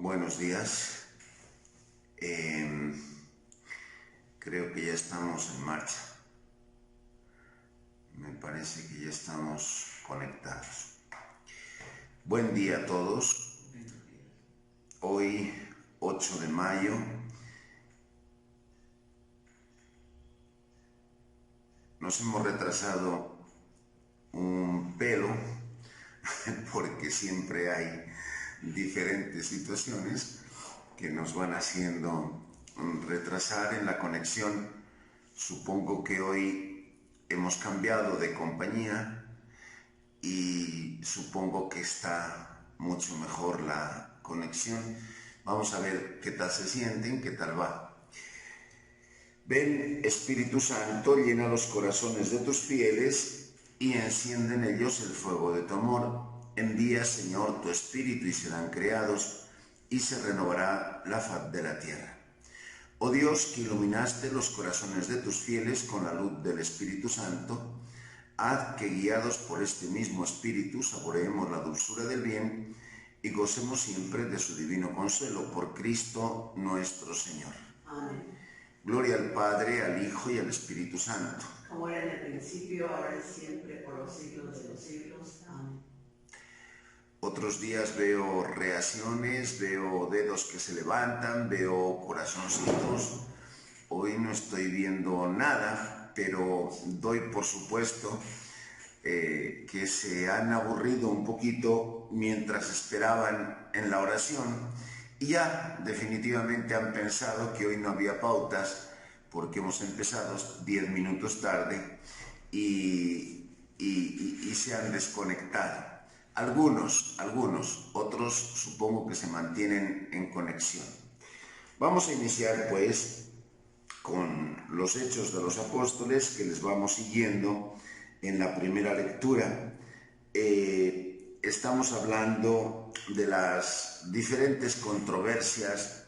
Buenos días. Creo que ya estamos en marcha. Me parece que ya estamos conectados. Buen día a todos. Hoy, 8 de mayo, nos hemos retrasado un pelo porque siempre hay diferentes situaciones que nos van haciendo retrasar en la conexión. Supongo que hoy hemos cambiado de compañía y supongo que está mucho mejor la conexión. Vamos a ver qué tal se sienten, qué tal va. Ven, Espíritu Santo, llena los corazones de tus fieles y enciende en ellos el fuego de tu amor. Envía, Señor, tu Espíritu y serán creados y se renovará la faz de la tierra. Oh Dios, que iluminaste los corazones de tus fieles con la luz del Espíritu Santo, haz que guiados por este mismo Espíritu saboreemos la dulzura del bien y gocemos siempre de su divino consuelo por Cristo nuestro Señor. Amén. Gloria al Padre, al Hijo y al Espíritu Santo. Como era en el principio, ahora y siempre, por los siglos de los siglos. Amén. Otros días veo reacciones, veo dedos que se levantan, veo corazoncitos. Hoy no estoy viendo nada, pero doy por supuesto que se han aburrido un poquito mientras esperaban en la oración y ya definitivamente han pensado que hoy no había pautas porque hemos empezado 10 minutos tarde y se han desconectado. Algunos, otros supongo que se mantienen en conexión. Vamos a iniciar pues con los Hechos de los Apóstoles que les vamos siguiendo en la primera lectura. Estamos hablando de las diferentes controversias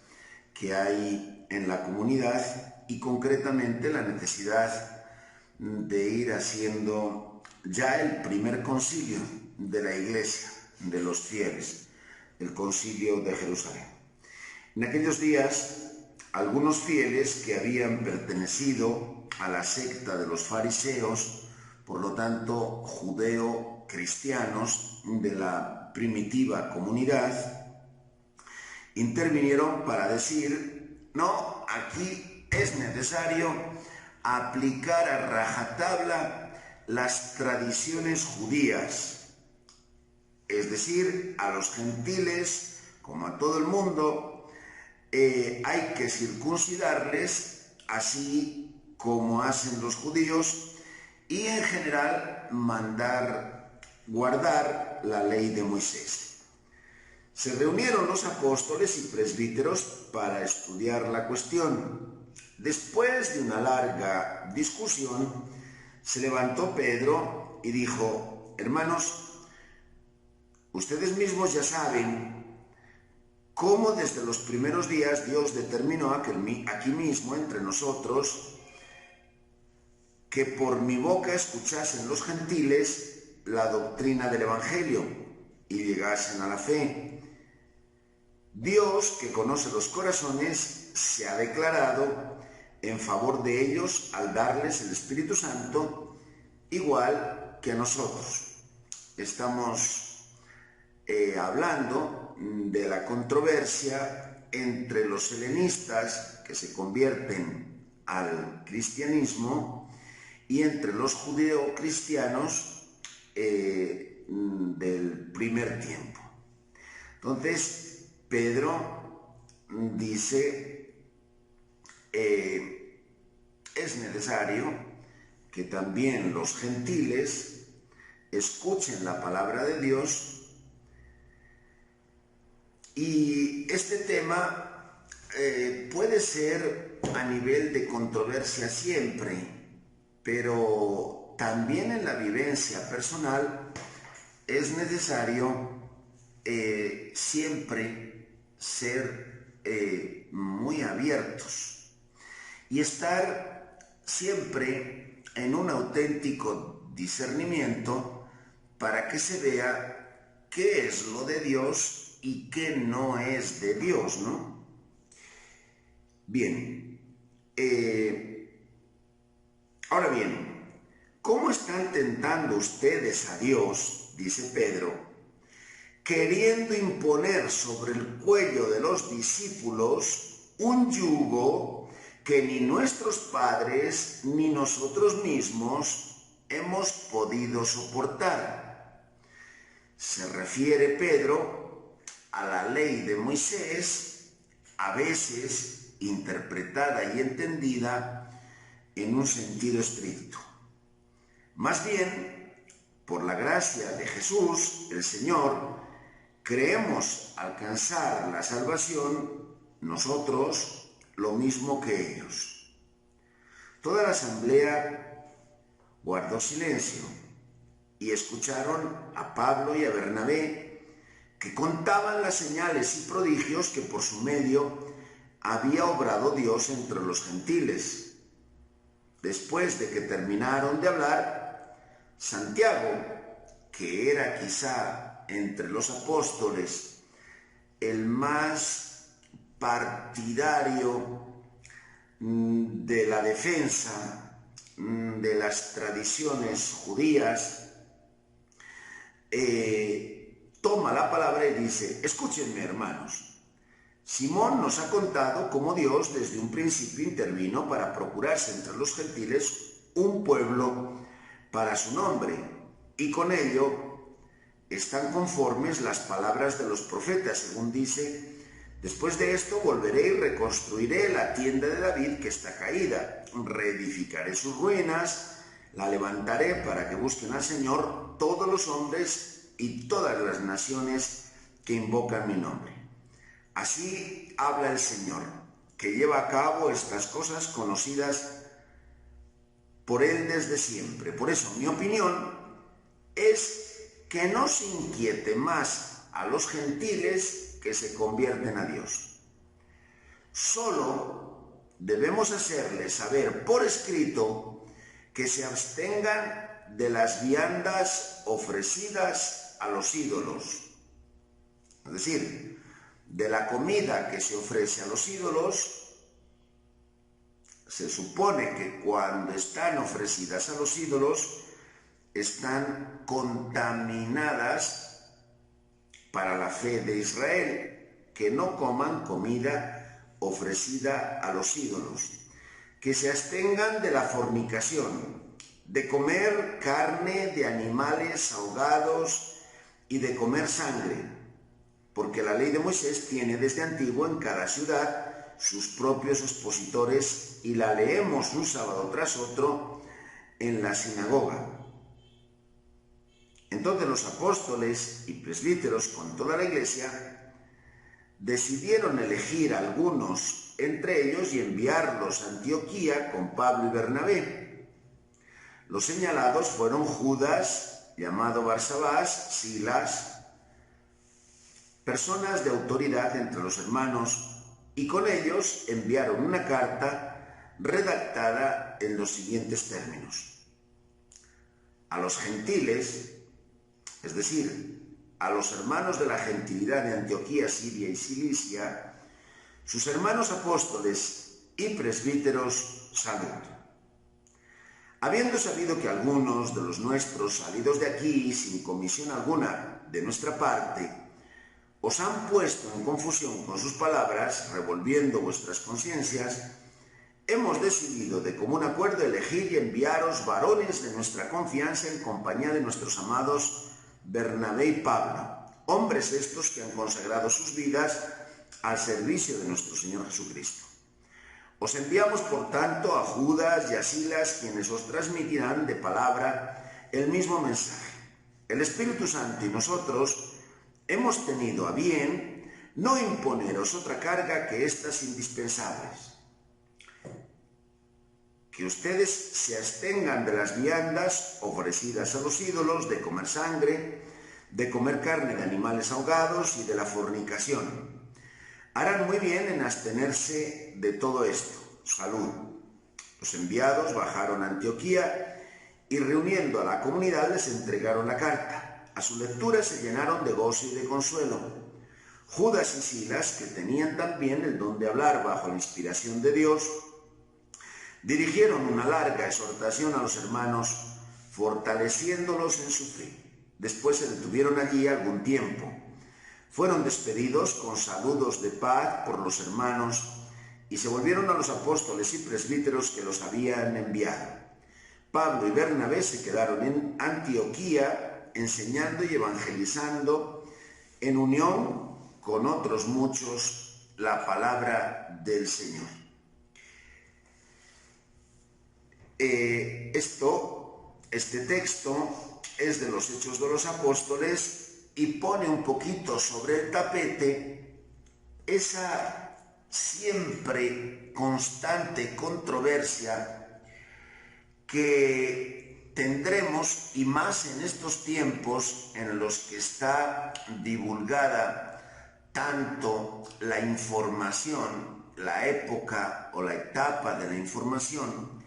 que hay en la comunidad y concretamente la necesidad de ir haciendo ya el primer concilio de la Iglesia, de los fieles, el concilio de Jerusalén. En aquellos días, algunos fieles que habían pertenecido a la secta de los fariseos, por lo tanto judeo-cristianos de la primitiva comunidad, intervinieron para decir: no, aquí es necesario aplicar a rajatabla las tradiciones judías, es decir, a los gentiles, como a todo el mundo, hay que circuncidarles así como hacen los judíos y en general mandar guardar la ley de Moisés. Se reunieron los apóstoles y presbíteros para estudiar la cuestión. Después de una larga discusión, se levantó Pedro y dijo: hermanos, ustedes mismos ya saben cómo desde los primeros días Dios determinó aquí mismo entre nosotros que por mi boca escuchasen los gentiles la doctrina del Evangelio y llegasen a la fe. Dios, que conoce los corazones, se ha declarado en favor de ellos al darles el Espíritu Santo, igual que a nosotros. Estamos hablando de la controversia entre los helenistas que se convierten al cristianismo y entre los judeocristianos del primer tiempo. Entonces, Pedro dice: es necesario que también los gentiles escuchen la palabra de Dios. Y este tema puede ser a nivel de controversia siempre, pero también en la vivencia personal es necesario siempre ser muy abiertos y estar siempre en un auténtico discernimiento para que se vea qué es lo de Dios y qué no es de Dios, ¿no? Bien, ahora bien, ¿cómo están tentando ustedes a Dios, dice Pedro, queriendo imponer sobre el cuello de los discípulos un yugo que ni nuestros padres ni nosotros mismos hemos podido soportar? Se refiere Pedro a la ley de Moisés, a veces interpretada y entendida en un sentido estricto. Más bien, por la gracia de Jesús, el Señor, creemos alcanzar la salvación nosotros lo mismo que ellos. Toda la asamblea guardó silencio y escucharon a Pablo y a Bernabé, que contaban las señales y prodigios que por su medio había obrado Dios entre los gentiles. Después de que terminaron de hablar, Santiago, que era quizá entre los apóstoles el más partidario de la defensa de las tradiciones judías, toma la palabra y dice: escúchenme, hermanos. Simón nos ha contado cómo Dios desde un principio intervino para procurarse entre los gentiles un pueblo para su nombre, y con ello están conformes las palabras de los profetas, según dice: después de esto volveré y reconstruiré la tienda de David que está caída, reedificaré sus ruinas, la levantaré para que busquen al Señor todos los hombres y todas las naciones que invocan mi nombre. Así habla el Señor, que lleva a cabo estas cosas conocidas por Él desde siempre. Por eso, mi opinión es que no se inquiete más a los gentiles que se convierten a Dios. Solo debemos hacerles saber por escrito que se abstengan de las viandas ofrecidas a los ídolos. Es decir, de la comida que se ofrece a los ídolos. Se supone que cuando están ofrecidas a los ídolos están contaminadas para la fe de Israel, que no coman comida ofrecida a los ídolos, que se abstengan de la fornicación, de comer carne de animales ahogados y de comer sangre, porque la ley de Moisés tiene desde antiguo en cada ciudad sus propios expositores y la leemos un sábado tras otro en la sinagoga. Entonces los apóstoles y presbíteros con toda la iglesia decidieron elegir a algunos entre ellos y enviarlos a Antioquía con Pablo y Bernabé. Los señalados fueron Judas, llamado Barsabás, Silas, personas de autoridad entre los hermanos, y con ellos enviaron una carta redactada en los siguientes términos: a los gentiles, es decir, a los hermanos de la gentilidad de Antioquía, Siria y Cilicia, sus hermanos apóstoles y presbíteros, salud. Habiendo sabido que algunos de los nuestros, salidos de aquí sin comisión alguna de nuestra parte, os han puesto en confusión con sus palabras, revolviendo vuestras conciencias, hemos decidido de común acuerdo elegir y enviaros varones de nuestra confianza en compañía de nuestros amados Bernabé y Pablo, hombres estos que han consagrado sus vidas al servicio de nuestro Señor Jesucristo. Os enviamos, por tanto, a Judas y a Silas, quienes os transmitirán de palabra el mismo mensaje. El Espíritu Santo y nosotros hemos tenido a bien no imponeros otra carga que estas indispensables: que ustedes se abstengan de las viandas ofrecidas a los ídolos, de comer sangre, de comer carne de animales ahogados y de la fornicación. Harán muy bien en abstenerse de todo esto. Salud. Los enviados bajaron a Antioquía y, reuniendo a la comunidad, les entregaron la carta. A su lectura se llenaron de gozo y de consuelo. Judas y Silas, que tenían también el don de hablar bajo la inspiración de Dios, dirigieron una larga exhortación a los hermanos, fortaleciéndolos en su fe. Después se detuvieron allí algún tiempo. Fueron despedidos con saludos de paz por los hermanos y se volvieron a los apóstoles y presbíteros que los habían enviado. Pablo y Bernabé se quedaron en Antioquía enseñando y evangelizando en unión con otros muchos la palabra del Señor. Este texto es de los Hechos de los Apóstoles y pone un poquito sobre el tapete esa siempre constante controversia que tendremos, y más en estos tiempos en los que está divulgada tanto la información, la época o la etapa de la información.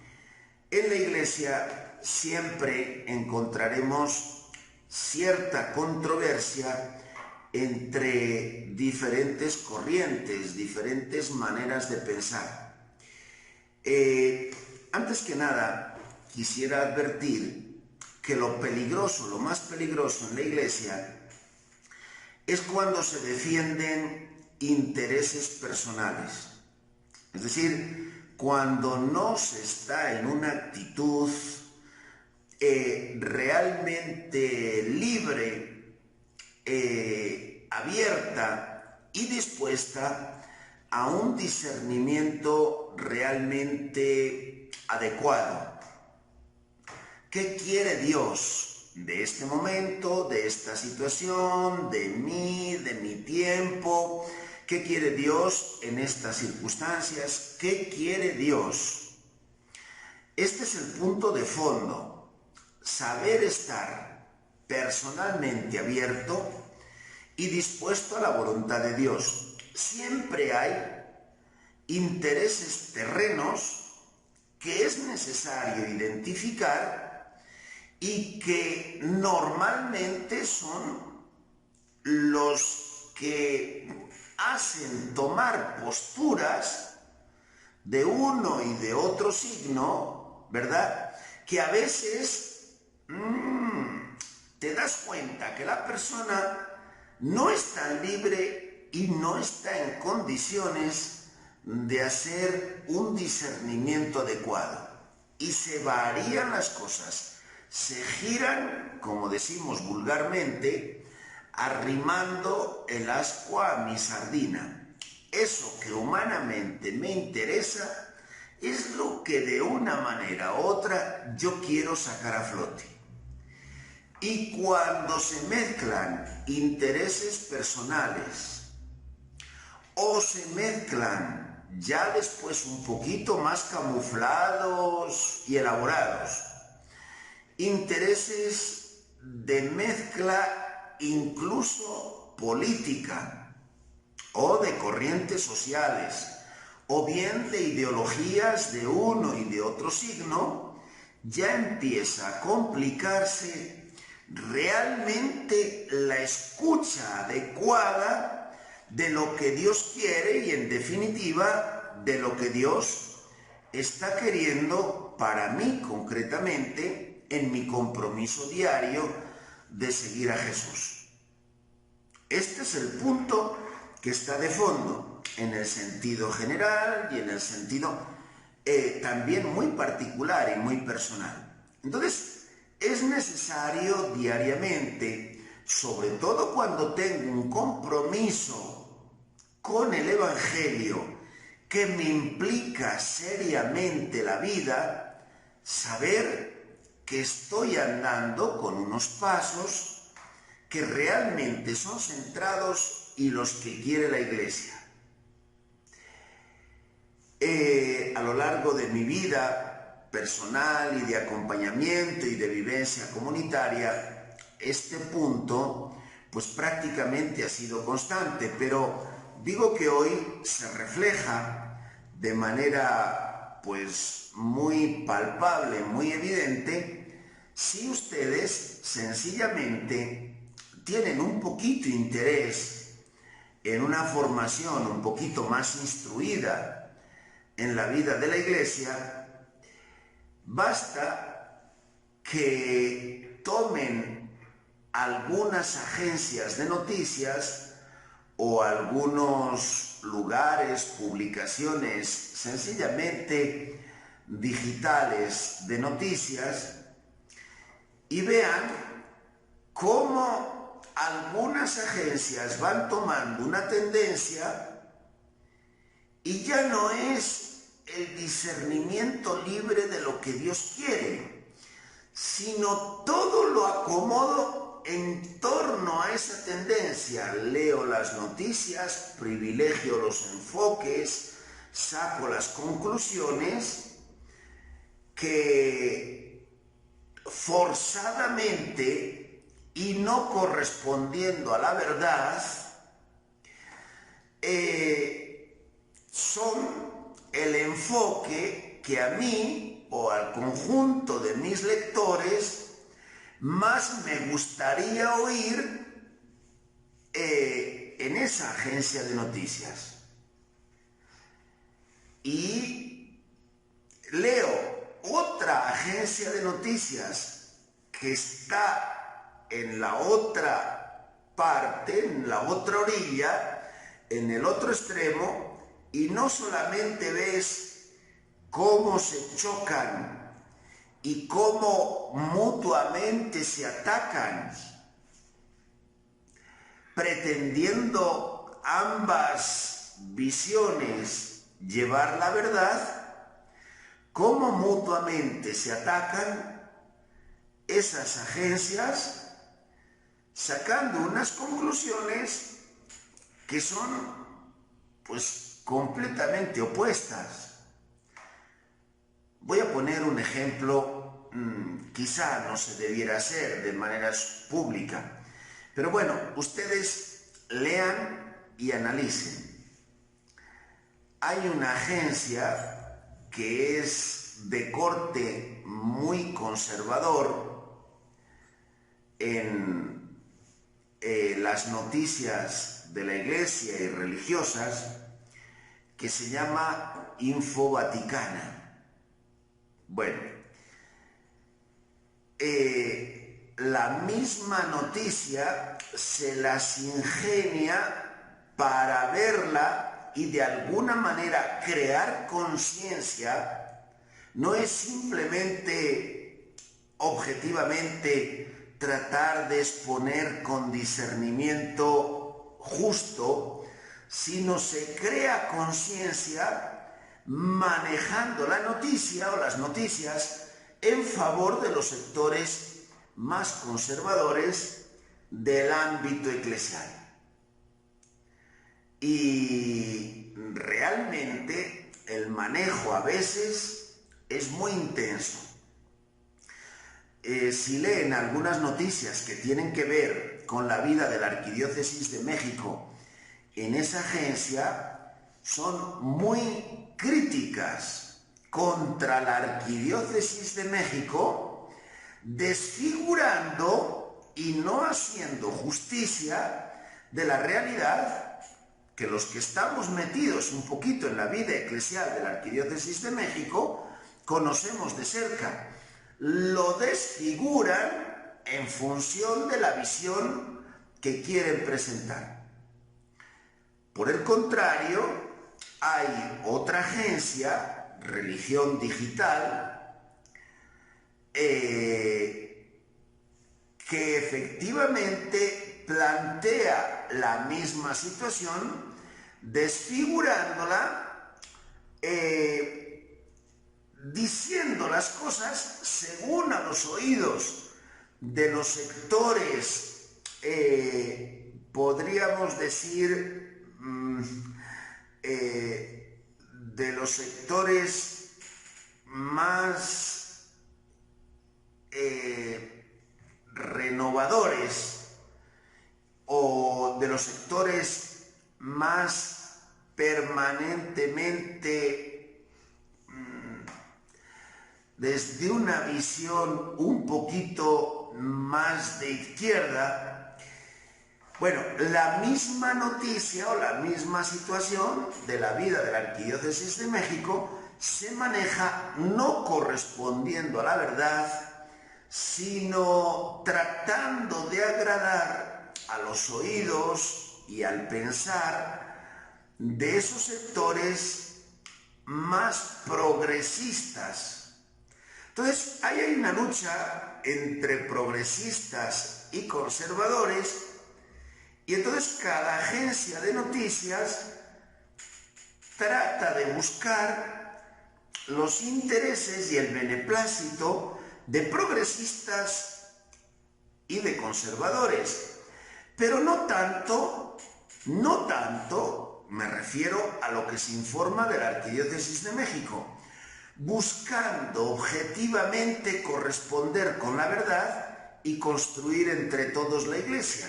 En la Iglesia siempre encontraremos cierta controversia entre diferentes corrientes, diferentes maneras de pensar. Antes que nada, quisiera advertir que lo peligroso, lo más peligroso en la Iglesia es cuando se defienden intereses personales. Es decir, cuando no se está en una actitud realmente libre, abierta y dispuesta a un discernimiento realmente adecuado. ¿Qué quiere Dios de este momento, de esta situación, de mí, de mi tiempo? ¿Qué quiere Dios en estas circunstancias? ¿Qué quiere Dios? Este es el punto de fondo. Saber estar personalmente abierto y dispuesto a la voluntad de Dios. Siempre hay intereses terrenos que es necesario identificar y que normalmente son los que hacen tomar posturas de uno y de otro signo, ¿verdad? Que a veces te das cuenta que la persona no es tan libre y no está en condiciones de hacer un discernimiento adecuado. Y se varían las cosas, se giran, como decimos vulgarmente, arrimando el ascua a mi sardina. Eso que humanamente me interesa es lo que de una manera u otra yo quiero sacar a flote. Y cuando se mezclan intereses personales o se mezclan ya después un poquito más camuflados y elaborados, intereses de mezcla incluso política o de corrientes sociales o bien de ideologías de uno y de otro signo, ya empieza a complicarse realmente la escucha adecuada de lo que Dios quiere y en definitiva de lo que Dios está queriendo para mí concretamente en mi compromiso diario de seguir a Jesús. Este es el punto que está de fondo en el sentido general y en el sentido también muy particular y muy personal. Entonces, es necesario diariamente, sobre todo cuando tengo un compromiso con el Evangelio que me implica seriamente la vida, saber que estoy andando con unos pasos que realmente son centrados y los que quiere la Iglesia. A lo largo de mi vida personal y de acompañamiento y de vivencia comunitaria, este punto pues prácticamente ha sido constante, pero digo que hoy se refleja de manera pues muy palpable, muy evidente, si ustedes sencillamente tienen un poquito interés en una formación un poquito más instruida en la vida de la Iglesia, basta que tomen algunas agencias de noticias o algunos lugares, publicaciones sencillamente digitales de noticias y vean cómo algunas agencias van tomando una tendencia y ya no es el discernimiento libre de lo que Dios quiere, sino todo lo acomodo en torno a esa tendencia. Leo las noticias, privilegio los enfoques, saco las conclusiones que forzadamente y no correspondiendo a la verdad son el enfoque que a mí o al conjunto de mis lectores más me gustaría oír en esa agencia de noticias. Y leo otra agencia de noticias que está en la otra parte, en la otra orilla, en el otro extremo, y no solamente ves cómo se chocan y cómo mutuamente se atacan, pretendiendo ambas visiones llevar la verdad, cómo mutuamente se atacan esas agencias, sacando unas conclusiones que son, pues, completamente opuestas. Voy a poner un ejemplo, quizá no se debiera hacer de manera pública, pero bueno, ustedes lean y analicen. Hay una agencia que es de corte muy conservador en las noticias de la Iglesia y religiosas, que se llama Info Vaticana. Bueno, la misma noticia se las ingenia para verla y de alguna manera crear conciencia. No es simplemente objetivamente tratar de exponer con discernimiento justo, sino se crea conciencia manejando la noticia o las noticias en favor de los sectores más conservadores del ámbito eclesial. Y realmente el manejo a veces es muy intenso. Si leen algunas noticias que tienen que ver con la vida de la Arquidiócesis de México, en esa agencia son muy críticas contra la Arquidiócesis de México, desfigurando y no haciendo justicia de la realidad que los que estamos metidos un poquito en la vida eclesial de la Arquidiócesis de México conocemos de cerca. Lo desfiguran en función de la visión que quieren presentar. Por el contrario, hay otra agencia, Religión Digital, que efectivamente plantea la misma situación, desfigurándola, diciendo las cosas según a los oídos de los sectores, podríamos decir, de los sectores más renovadores o de los sectores más permanentemente desde una visión un poquito más de izquierda, Bueno, la misma noticia o la misma situación de la vida de la Arquidiócesis de México se maneja no correspondiendo a la verdad, sino tratando de agradar a los oídos y al pensar de esos sectores más progresistas. Entonces, ahí hay una lucha entre progresistas y conservadores, y entonces cada agencia de noticias trata de buscar los intereses y el beneplácito de progresistas y de conservadores, pero no tanto, me refiero a lo que se informa de la Arquidiócesis de México, buscando objetivamente corresponder con la verdad y construir entre todos la Iglesia.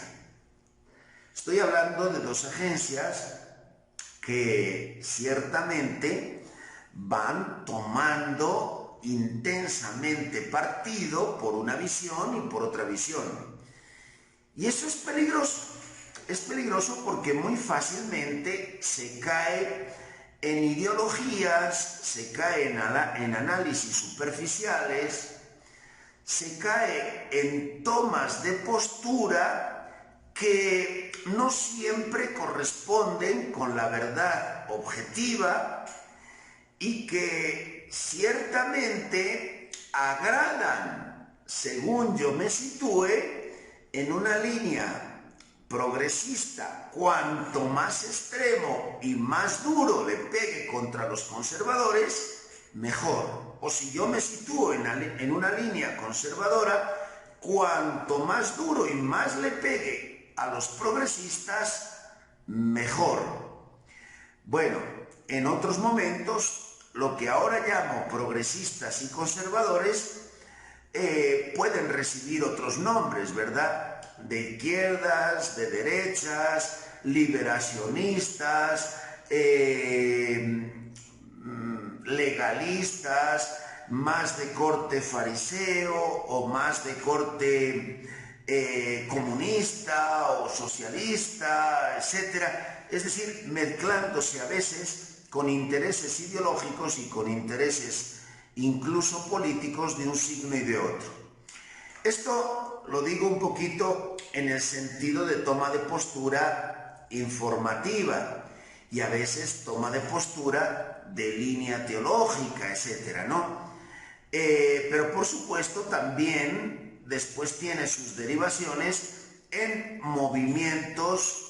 Estoy hablando de dos agencias que ciertamente van tomando intensamente partido por una visión y por otra visión. Y eso es peligroso. Es peligroso porque muy fácilmente se cae en ideologías, se cae en análisis superficiales, se cae en tomas de postura que no siempre corresponden con la verdad objetiva y que ciertamente agradan, según yo me sitúe, en una línea progresista. Cuanto más extremo y más duro le pegue contra los conservadores, mejor. O si yo me sitúo en una línea conservadora, cuanto más duro y más le pegue a los progresistas, mejor. Bueno, en otros momentos, lo que ahora llamo progresistas y conservadores pueden recibir otros nombres, ¿verdad? De izquierdas, de derechas, liberacionistas, legalistas, más de corte fariseo o más de corte comunista o socialista, etcétera. Es decir, mezclándose a veces con intereses ideológicos y con intereses incluso políticos de un signo y de otro. Esto lo digo un poquito en el sentido de toma de postura informativa y a veces toma de postura de línea teológica, etcétera, ¿no? Pero por supuesto también después tiene sus derivaciones en movimientos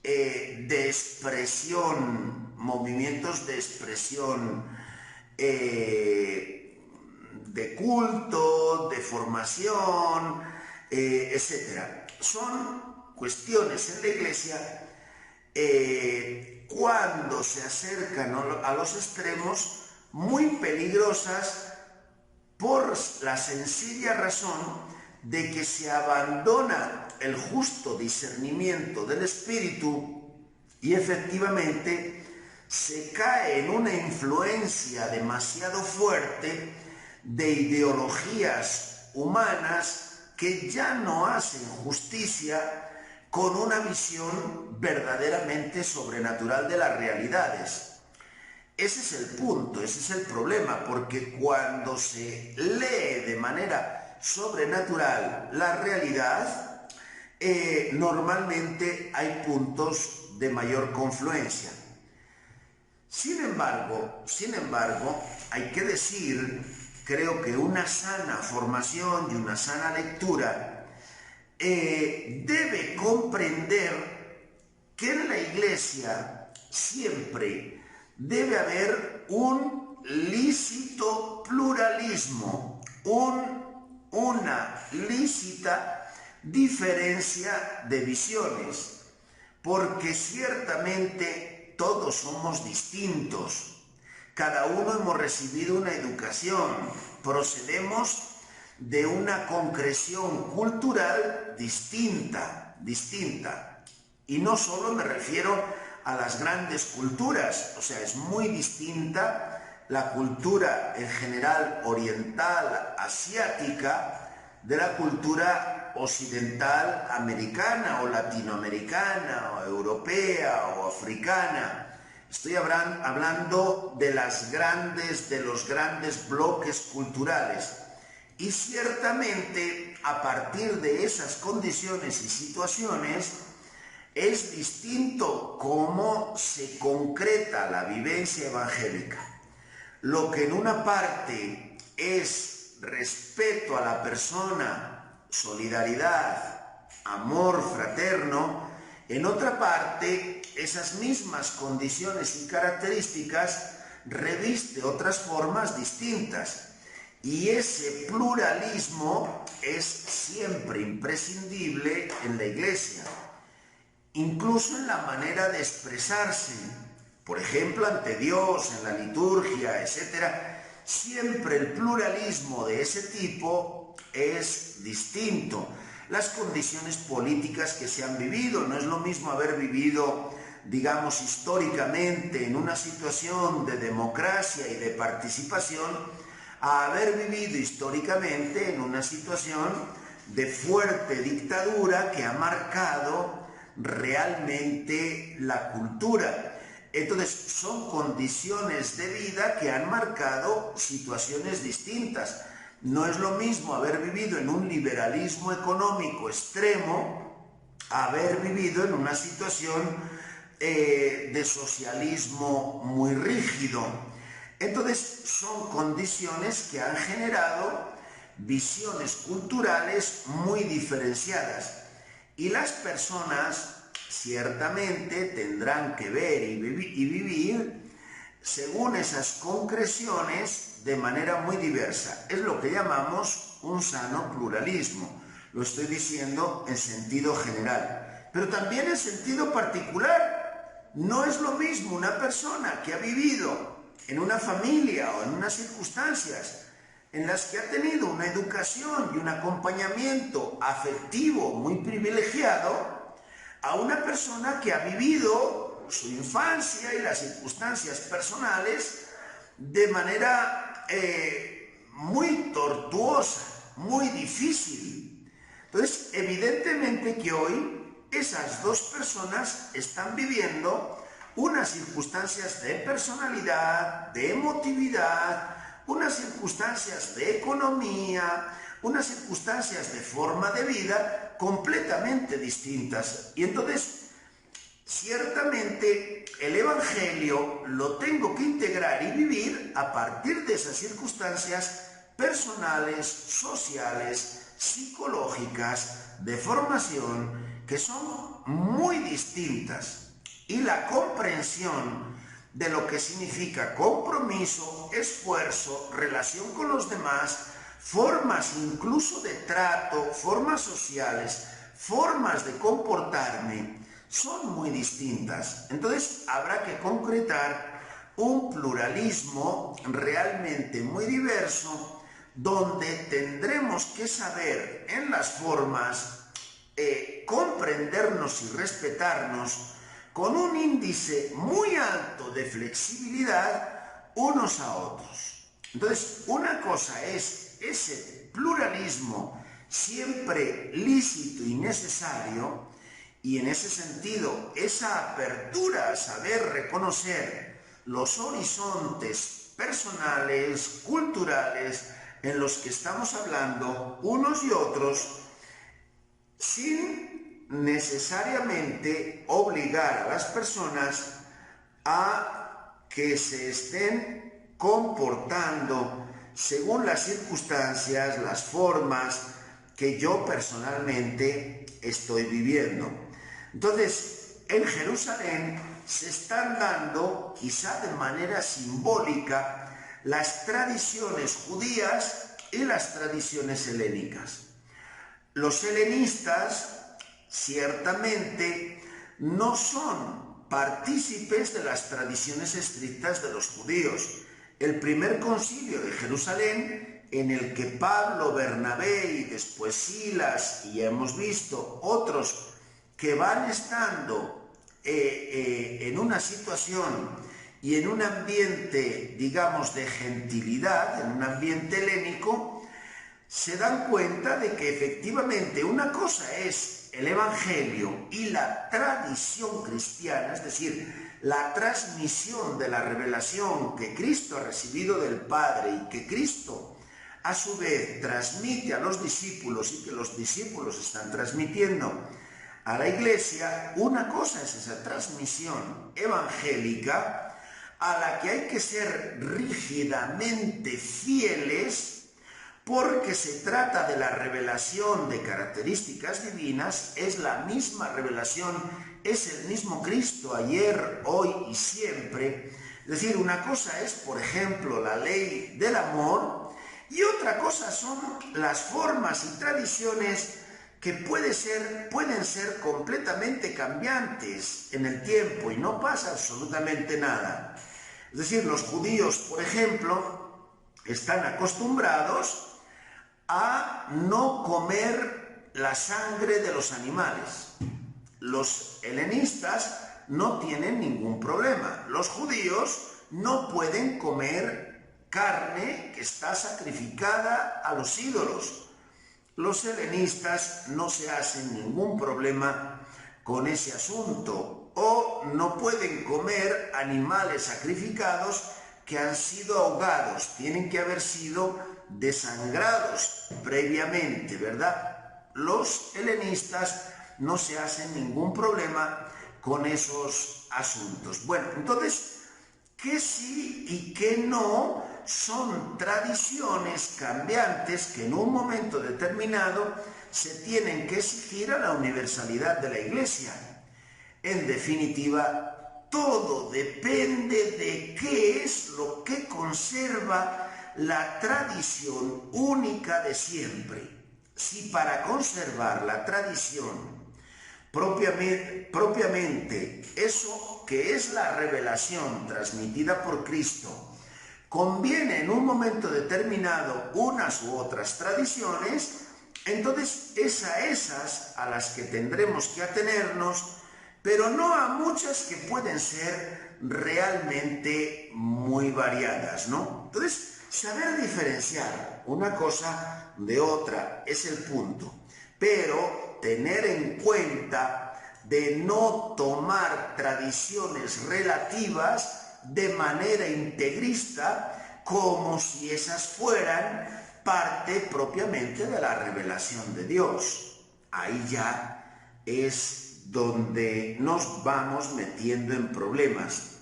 de expresión, de culto, de formación, etc. Son cuestiones en la Iglesia cuando se acercan a los extremos muy peligrosas por la sencilla razón de que se abandona el justo discernimiento del espíritu y efectivamente se cae en una influencia demasiado fuerte de ideologías humanas que ya no hacen justicia con una visión verdaderamente sobrenatural de las realidades. Ese es el punto, ese es el problema, porque cuando se lee de manera sobrenatural la realidad, normalmente hay puntos de mayor confluencia. Sin embargo, hay que decir, creo que una sana formación y una sana lectura debe comprender que en la Iglesia siempre debe haber un lícito pluralismo, una lícita diferencia de visiones, porque ciertamente todos somos distintos, cada uno hemos recibido una educación, procedemos de una concreción cultural distinta, y no solo me refiero a las grandes culturas, o sea, es muy distinta la cultura en general oriental, asiática, de la cultura occidental americana o latinoamericana o europea o africana. Estoy hablando de los grandes bloques culturales. Y ciertamente, a partir de esas condiciones y situaciones, es distinto cómo se concreta la vivencia evangélica. Lo que en una parte es respeto a la persona, solidaridad, amor fraterno, en otra parte esas mismas condiciones y características reviste otras formas distintas. Y ese pluralismo es siempre imprescindible en la Iglesia, incluso en la manera de expresarse, por ejemplo, ante Dios, en la liturgia, etc. Siempre el pluralismo de ese tipo es distinto. Las condiciones políticas que se han vivido, no es lo mismo haber vivido, digamos, históricamente en una situación de democracia y de participación, a haber vivido históricamente en una situación de fuerte dictadura que ha marcado realmente la cultura. Entonces, son condiciones de vida que han marcado situaciones distintas. No es lo mismo haber vivido en un liberalismo económico extremo a haber vivido en una situación de socialismo muy rígido. Entonces, son condiciones que han generado visiones culturales muy diferenciadas. Y las personas ciertamente tendrán que ver y vivir según esas concreciones de manera muy diversa. Es lo que llamamos un sano pluralismo. Lo estoy diciendo en sentido general, pero también en sentido particular. No es lo mismo una persona que ha vivido en una familia o en unas circunstancias en las que ha tenido una educación y un acompañamiento afectivo muy privilegiado, a una persona que ha vivido su infancia y las circunstancias personales de manera muy tortuosa, muy difícil. Entonces, evidentemente que hoy esas dos personas están viviendo unas circunstancias de personalidad, de emotividad, unas circunstancias de economía, unas circunstancias de forma de vida completamente distintas. Y entonces, ciertamente, el Evangelio lo tengo que integrar y vivir a partir de esas circunstancias personales, sociales, psicológicas, de formación, que son muy distintas. Y la comprensión de lo que significa compromiso, esfuerzo, relación con los demás, formas incluso de trato, formas sociales, formas de comportarme, son muy distintas. Entonces habrá que concretar un pluralismo realmente muy diverso, donde tendremos que saber en las formas comprendernos y respetarnos con un índice muy alto de flexibilidad unos a otros. Entonces, una cosa es ese pluralismo siempre lícito y necesario, y en ese sentido, esa apertura a saber reconocer los horizontes personales, culturales, en los que estamos hablando unos y otros, sin necesariamente obligar a las personas a que se estén comportando según las circunstancias, las formas que yo personalmente estoy viviendo. Entonces, en Jerusalén se están dando, quizá de manera simbólica, las tradiciones judías y las tradiciones helénicas. Los helenistas ciertamente no son partícipes de las tradiciones estrictas de los judíos. El primer concilio de Jerusalén, en el que Pablo, Bernabé y después Silas, y hemos visto otros que van estando en una situación y en un ambiente, digamos, de gentilidad, en un ambiente helénico, se dan cuenta de que efectivamente una cosa es el Evangelio y la tradición cristiana, es decir, la transmisión de la revelación que Cristo ha recibido del Padre y que Cristo a su vez transmite a los discípulos y que los discípulos están transmitiendo a la Iglesia. Una cosa es esa transmisión evangélica a la que hay que ser rígidamente fieles, porque se trata de la revelación de características divinas, es la misma revelación, es el mismo Cristo ayer, hoy y siempre. Es decir, una cosa es, por ejemplo, la ley del amor, y otra cosa son las formas y tradiciones que pueden ser completamente cambiantes en el tiempo y no pasa absolutamente nada. Es decir, los judíos, por ejemplo, están acostumbrados a no comer la sangre de los animales. Los helenistas no tienen ningún problema. Los judíos no pueden comer carne que está sacrificada a los ídolos. Los helenistas no se hacen ningún problema con ese asunto, o no pueden comer animales sacrificados que han sido ahogados, tienen que haber sido desangrados previamente, ¿verdad? Los helenistas no se hacen ningún problema con esos asuntos. Bueno, entonces, ¿qué sí y qué no son tradiciones cambiantes que en un momento determinado se tienen que exigir a la universalidad de la Iglesia? En definitiva, todo depende de qué es lo que conserva la tradición única de siempre. Si para conservar la tradición propiamente eso que es la revelación transmitida por Cristo, conviene en un momento determinado unas u otras tradiciones, entonces es a esas a las que tendremos que atenernos, pero no a muchas que pueden ser realmente muy variadas, ¿no? Entonces, saber diferenciar una cosa de otra es el punto, pero tener en cuenta de no tomar tradiciones relativas de manera integrista como si esas fueran parte propiamente de la revelación de Dios. Ahí ya es donde nos vamos metiendo en problemas.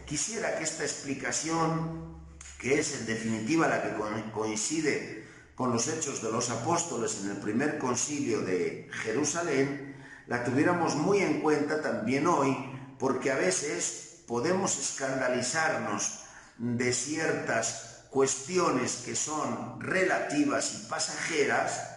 Quisiera que esta explicación, que es en definitiva la que coincide con los Hechos de los Apóstoles en el primer concilio de Jerusalén, la tuviéramos muy en cuenta también hoy, porque a veces podemos escandalizarnos de ciertas cuestiones que son relativas y pasajeras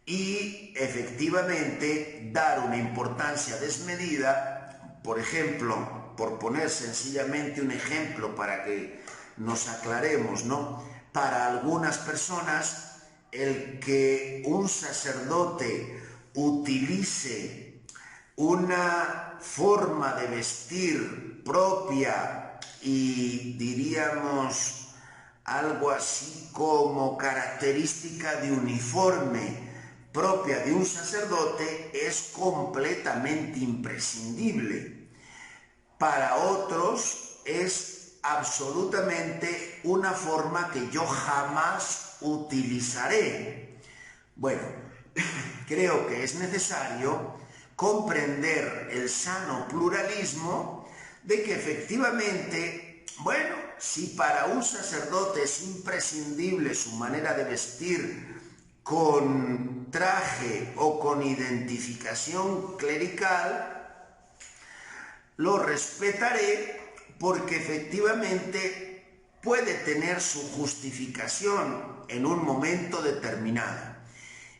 y efectivamente dar una importancia desmedida. Por ejemplo, por poner sencillamente un ejemplo para que nos aclaremos, ¿no? Para algunas personas, el que un sacerdote utilice una forma de vestir propia y diríamos algo así como característica de uniforme propia de un sacerdote es completamente imprescindible. Para otros es absolutamente una forma que yo jamás utilizaré. Bueno, creo que es necesario comprender el sano pluralismo de que efectivamente, bueno, si para un sacerdote es imprescindible su manera de vestir con traje o con identificación clerical, lo respetaré porque efectivamente puede tener su justificación en un momento determinado.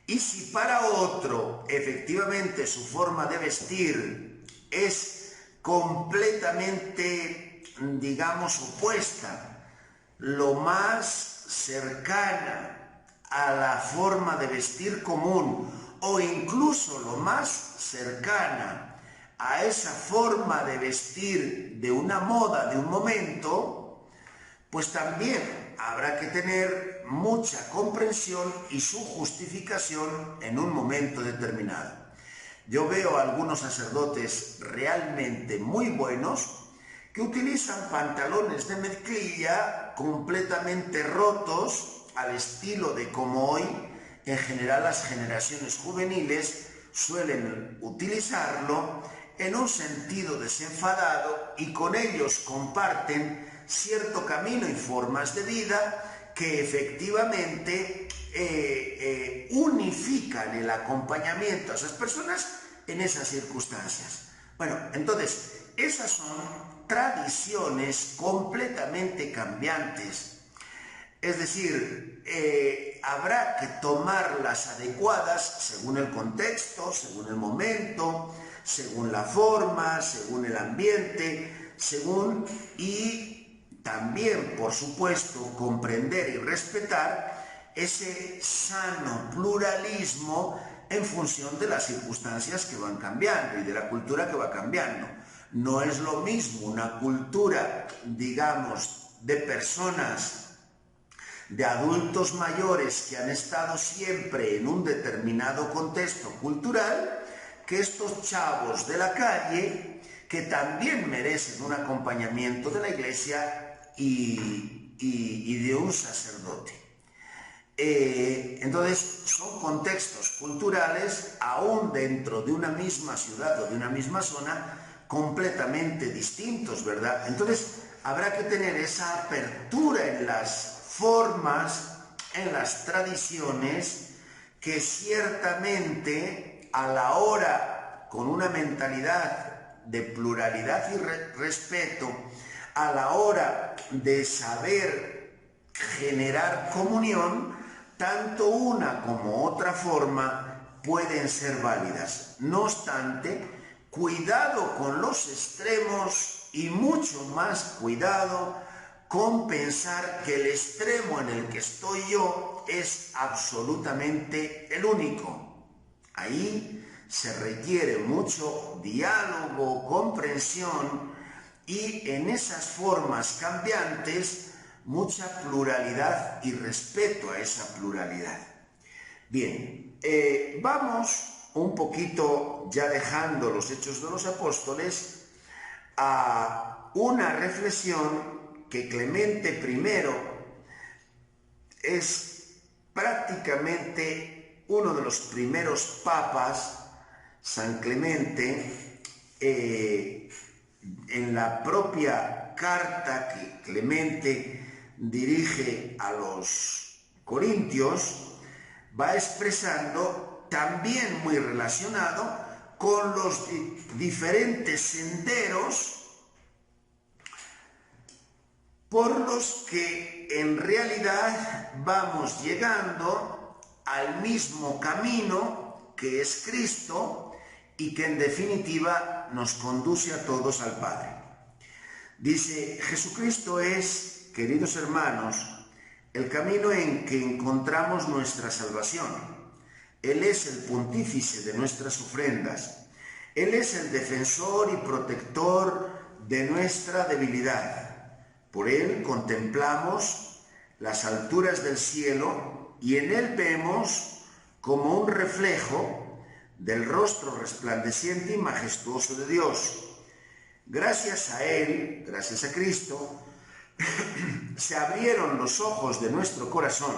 Y si para otro efectivamente su forma de vestir es completamente, digamos, opuesta, lo más cercana a la forma de vestir común o incluso lo más cercana a esa forma de vestir de una moda de un momento, pues también habrá que tener mucha comprensión y su justificación en un momento determinado. Yo veo a algunos sacerdotes realmente muy buenos que utilizan pantalones de mezclilla completamente rotos al estilo de como hoy en general las generaciones juveniles suelen utilizarlo en un sentido desenfadado, y con ellos comparten cierto camino y formas de vida que efectivamente unifican el acompañamiento a esas personas en esas circunstancias. Bueno, entonces, esas son tradiciones completamente cambiantes. Es decir, habrá que tomarlas adecuadas según el contexto, según el momento, según la forma, según el ambiente, y también, por supuesto, comprender y respetar ese sano pluralismo en función de las circunstancias que van cambiando y de la cultura que va cambiando. No es lo mismo una cultura, digamos, de personas, de adultos mayores que han estado siempre en un determinado contexto cultural, que estos chavos de la calle, que también merecen un acompañamiento de la iglesia y de un sacerdote. Entonces, son contextos culturales, aún dentro de una misma ciudad o de una misma zona, completamente distintos, ¿verdad? Entonces, habrá que tener esa apertura en las formas, en las tradiciones, que ciertamente a la hora, con una mentalidad de pluralidad y respeto, a la hora de saber generar comunión, tanto una como otra forma pueden ser válidas. No obstante, cuidado con los extremos y mucho más cuidado con pensar que el extremo en el que estoy yo es absolutamente el único. Ahí se requiere mucho diálogo, comprensión y en esas formas cambiantes mucha pluralidad y respeto a esa pluralidad. Bien, vamos un poquito, ya dejando los Hechos de los Apóstoles, a una reflexión que Clemente I es prácticamente uno de los primeros papas. San Clemente, en la propia carta que Clemente dirige a los Corintios, va expresando, también muy relacionado con los diferentes senderos por los que en realidad vamos llegando al mismo camino que es Cristo y que en definitiva nos conduce a todos al Padre. Dice: Jesucristo es, queridos hermanos, el camino en que encontramos nuestra salvación. Él es el pontífice de nuestras ofrendas. Él es el defensor y protector de nuestra debilidad. Por Él contemplamos las alturas del cielo y en Él vemos como un reflejo del rostro resplandeciente y majestuoso de Dios. Gracias a Él, gracias a Cristo, se abrieron los ojos de nuestro corazón.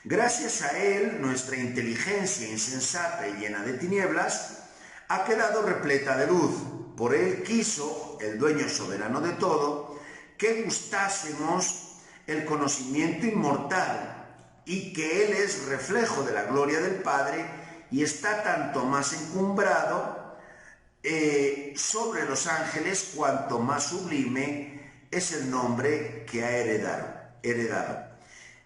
Gracias a Él, nuestra inteligencia insensata y llena de tinieblas ha quedado repleta de luz. Por Él quiso, el dueño soberano de todo, que gustásemos el conocimiento inmortal, y que Él es reflejo de la gloria del Padre y está tanto más encumbrado sobre los ángeles cuanto más sublime es el nombre que ha heredado.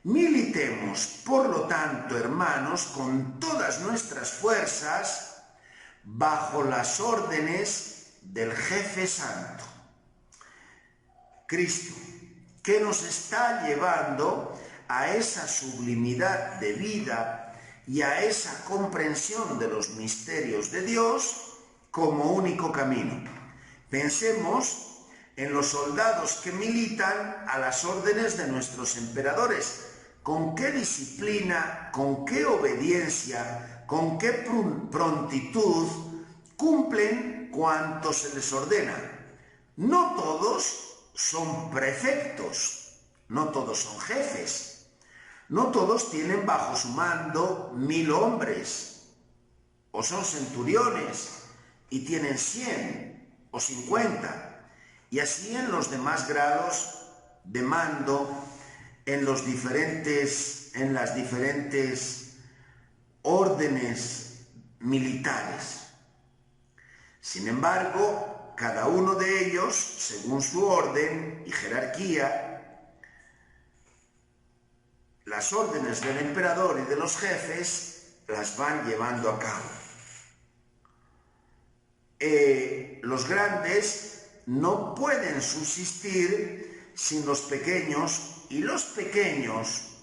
Militemos, por lo tanto, hermanos, con todas nuestras fuerzas bajo las órdenes del Jefe Santo, Cristo, que nos está llevando a esa sublimidad de vida y a esa comprensión de los misterios de Dios como único camino. Pensemos en los soldados que militan a las órdenes de nuestros emperadores. ¿Con qué disciplina, con qué obediencia, con qué prontitud cumplen cuanto se les ordena? No todos son prefectos, no todos son jefes, no todos tienen bajo su mando 1000 hombres, o son centuriones y tienen 100 o 50, y así en los demás grados de mando, en las diferentes órdenes militares. Sin embargo, cada uno de ellos, según su orden y jerarquía, las órdenes del emperador y de los jefes las van llevando a cabo. Los grandes no pueden subsistir sin los pequeños, y los pequeños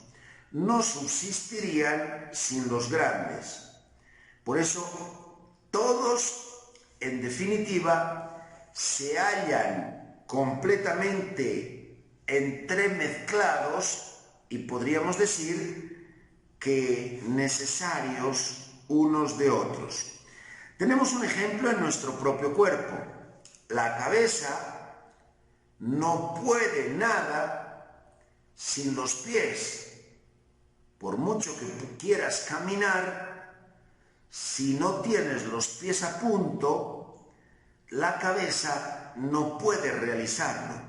no subsistirían sin los grandes. Por eso, todos, en definitiva, se hallan completamente entremezclados y podríamos decir que necesarios unos de otros. Tenemos un ejemplo en nuestro propio cuerpo. La cabeza no puede nada sin los pies. Por mucho que tú quieras caminar, si no tienes los pies a punto, la cabeza no puede realizarlo.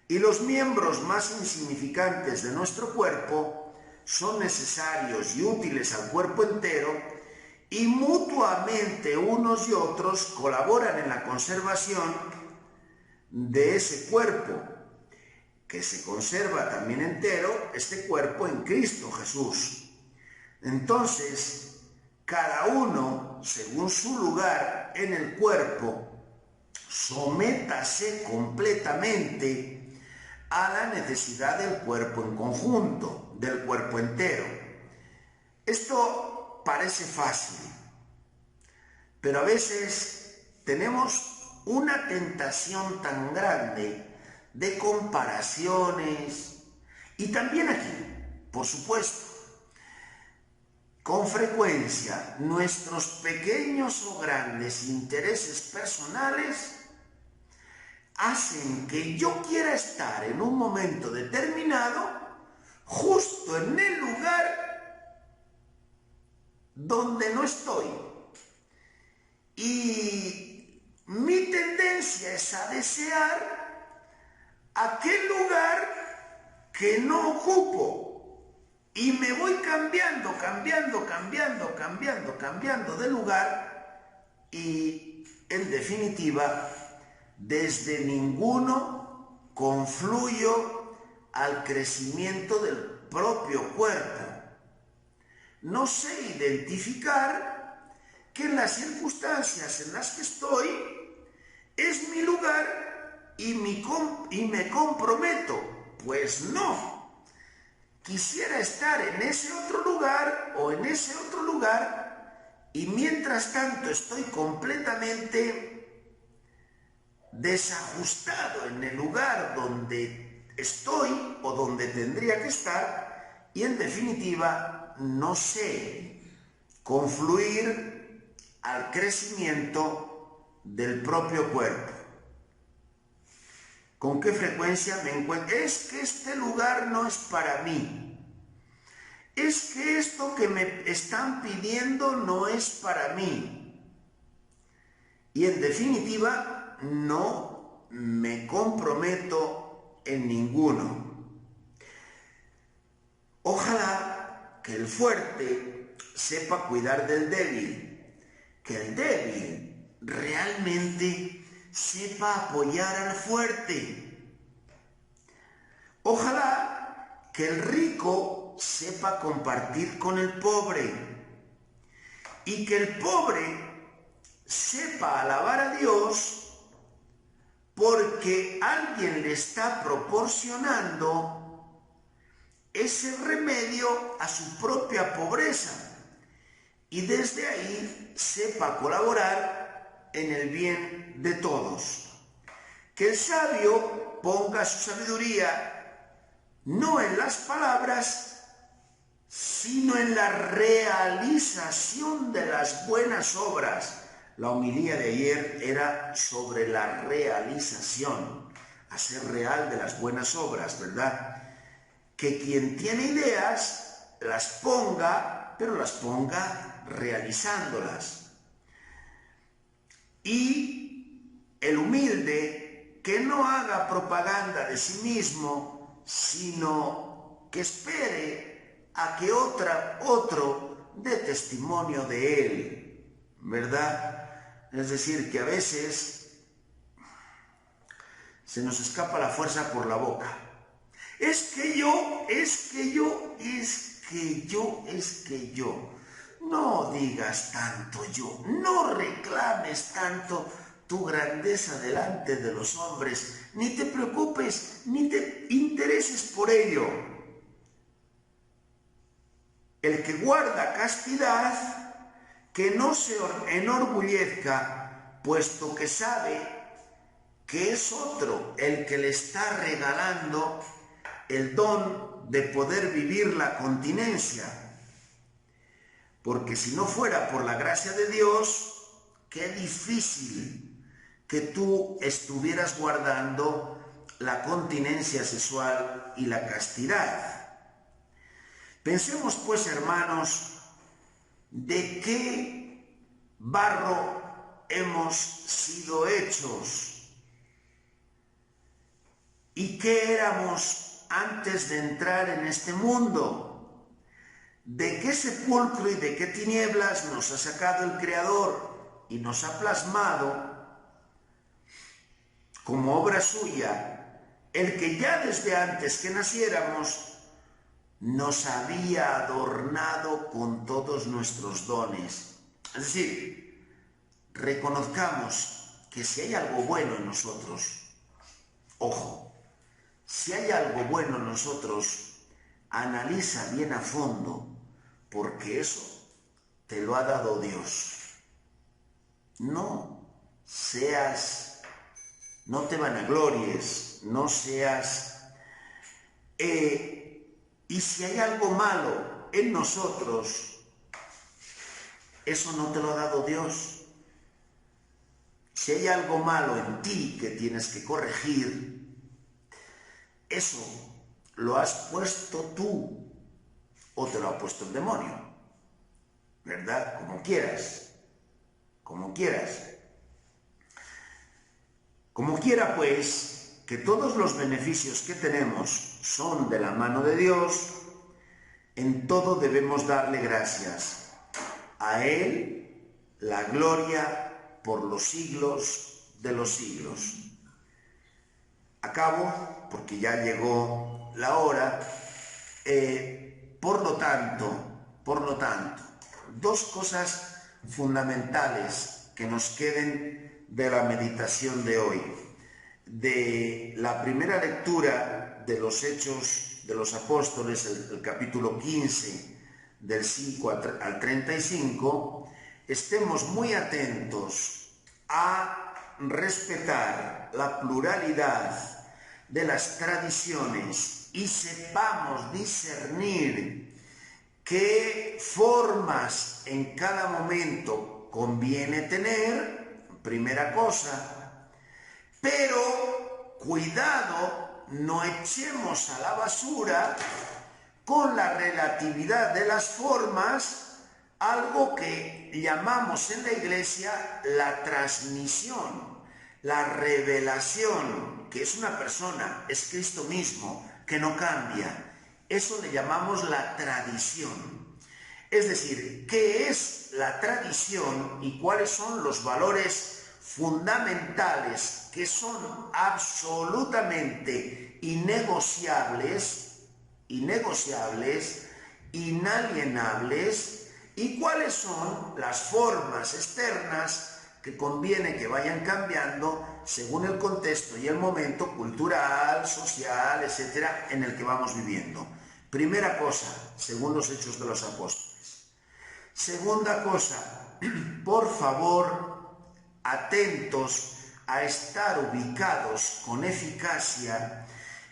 Y los miembros más insignificantes de nuestro cuerpo son necesarios y útiles al cuerpo entero, y mutuamente unos y otros colaboran en la conservación de ese cuerpo, que se conserva también entero, este cuerpo en Cristo Jesús. Entonces, cada uno, según su lugar en el cuerpo, sométase completamente a la necesidad del cuerpo en conjunto, del cuerpo entero. Esto parece fácil, pero a veces tenemos una tentación tan grande de comparaciones, y también aquí, por supuesto, con frecuencia nuestros pequeños o grandes intereses personales hacen que yo quiera estar en un momento determinado justo en el lugar donde no estoy, y mi tendencia es a desear aquel lugar que no ocupo, y me voy cambiando de lugar, y en definitiva desde ninguno confluyo al crecimiento del propio cuerpo. No sé identificar que en las circunstancias en las que estoy es mi lugar y me comprometo. Pues no. Quisiera estar en ese otro lugar o en ese otro lugar, y mientras tanto estoy completamente desajustado en el lugar donde estoy o donde tendría que estar, y en definitiva no sé confluir al crecimiento del propio cuerpo. ¿Con qué frecuencia me encuentro? Es que este lugar no es para mí. Es que esto que me están pidiendo no es para mí. Y en definitiva, no me comprometo en ninguno. Ojalá que el fuerte sepa cuidar del débil, que el débil realmente sepa apoyar al fuerte. Ojalá que el rico sepa compartir con el pobre, y que el pobre sepa alabar a Dios porque alguien le está proporcionando ese remedio a su propia pobreza, y desde ahí sepa colaborar en el bien de todos. que el sabio ponga su sabiduría no en las palabras, sino en la realización de las buenas obras. La homilía de ayer era sobre la realización, hacer real de las buenas obras, ¿verdad? Que quien tiene ideas las ponga, pero las ponga realizándolas. Y el humilde que no haga propaganda de sí mismo, sino que espere a que otro dé testimonio de él, ¿verdad? Es decir, que a veces se nos escapa la fuerza por la boca. Es que yo. No digas tanto yo, no reclames tanto tu grandeza delante de los hombres, ni te preocupes, ni te intereses por ello. El que guarda castidad, que no se enorgullezca, puesto que sabe que es otro el que le está regalando el don de poder vivir la continencia. Porque si no fuera por la gracia de Dios, qué difícil que tú estuvieras guardando la continencia sexual y la castidad. Pensemos pues, hermanos, de qué barro hemos sido hechos y qué éramos antes de entrar en este mundo. ¿De qué sepulcro y de qué tinieblas nos ha sacado el Creador y nos ha plasmado como obra suya, el que ya desde antes que naciéramos nos había adornado con todos nuestros dones? Es decir, reconozcamos que si hay algo bueno en nosotros, ojo, si hay algo bueno en nosotros, analiza bien a fondo, porque eso te lo ha dado Dios. No te vanaglories, no seas... y si hay algo malo en nosotros, eso no te lo ha dado Dios. Si hay algo malo en ti que tienes que corregir, eso lo has puesto tú o te lo ha puesto el demonio, ¿verdad? Como quieras. Como quiera, pues, que todos los beneficios que tenemos son de la mano de Dios, en todo debemos darle gracias. A Él la gloria por los siglos de los siglos. Acabo, porque ya llegó la hora. Por lo tanto, dos cosas fundamentales que nos queden de la meditación de hoy. De la primera lectura de los Hechos de los Apóstoles, el capítulo 15, del 5 al 35, estemos muy atentos a respetar la pluralidad de las tradiciones y sepamos discernir qué formas en cada momento conviene tener, primera cosa, pero cuidado, no echemos a la basura con la relatividad de las formas algo que llamamos en la Iglesia la transmisión, la revelación, que es una persona, es Cristo mismo, que no cambia. Eso le llamamos la tradición. Es decir, ¿qué es la tradición y cuáles son los valores fundamentales que son absolutamente innegociables, inalienables, y cuáles son las formas externas que conviene que vayan cambiando según el contexto y el momento cultural, social, etcétera, en el que vamos viviendo? Primera cosa, según los Hechos de los Apóstoles. Segunda cosa, por favor, atentos a estar ubicados con eficacia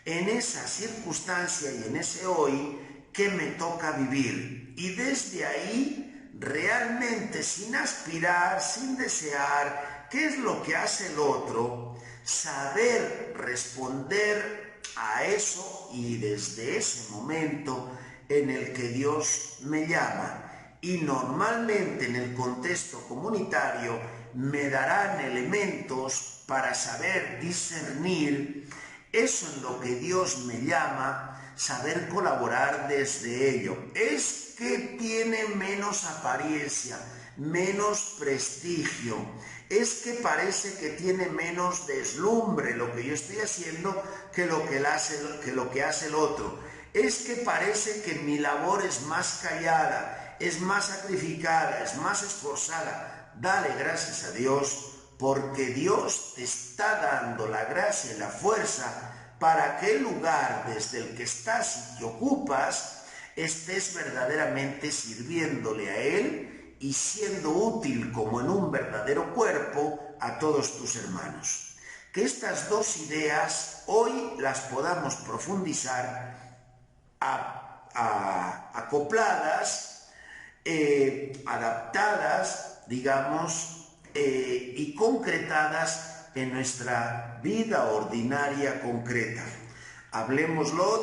en esa circunstancia y en ese hoy que me toca vivir. Y desde ahí, realmente sin aspirar, sin desear qué es lo que hace el otro, saber responder a eso y desde ese momento en el que Dios me llama. Y normalmente en el contexto comunitario me darán elementos para saber discernir eso en lo que Dios me llama, saber colaborar desde ello. Es que tiene menos apariencia, menos prestigio, es que parece que tiene menos deslumbre lo que yo estoy haciendo que lo que hace el otro. Es que parece que mi labor es más callada, es más sacrificada, es más esforzada. Dale gracias a Dios, porque Dios te está dando la gracia y la fuerza para que el lugar desde el que estás y que ocupas estés verdaderamente sirviéndole a Él y siendo útil como en un verdadero cuerpo a todos tus hermanos. Que estas dos ideas hoy las podamos profundizar acopladas, adaptadas, digamos, y concretadas en nuestra vida ordinaria concreta. Hablemoslo,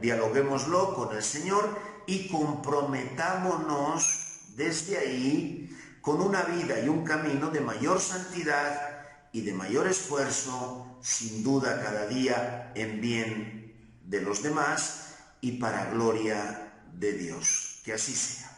dialoguémoslo con el Señor y comprometámonos desde ahí con una vida y un camino de mayor santidad y de mayor esfuerzo, sin duda cada día en bien de los demás y para gloria de Dios. Que así sea.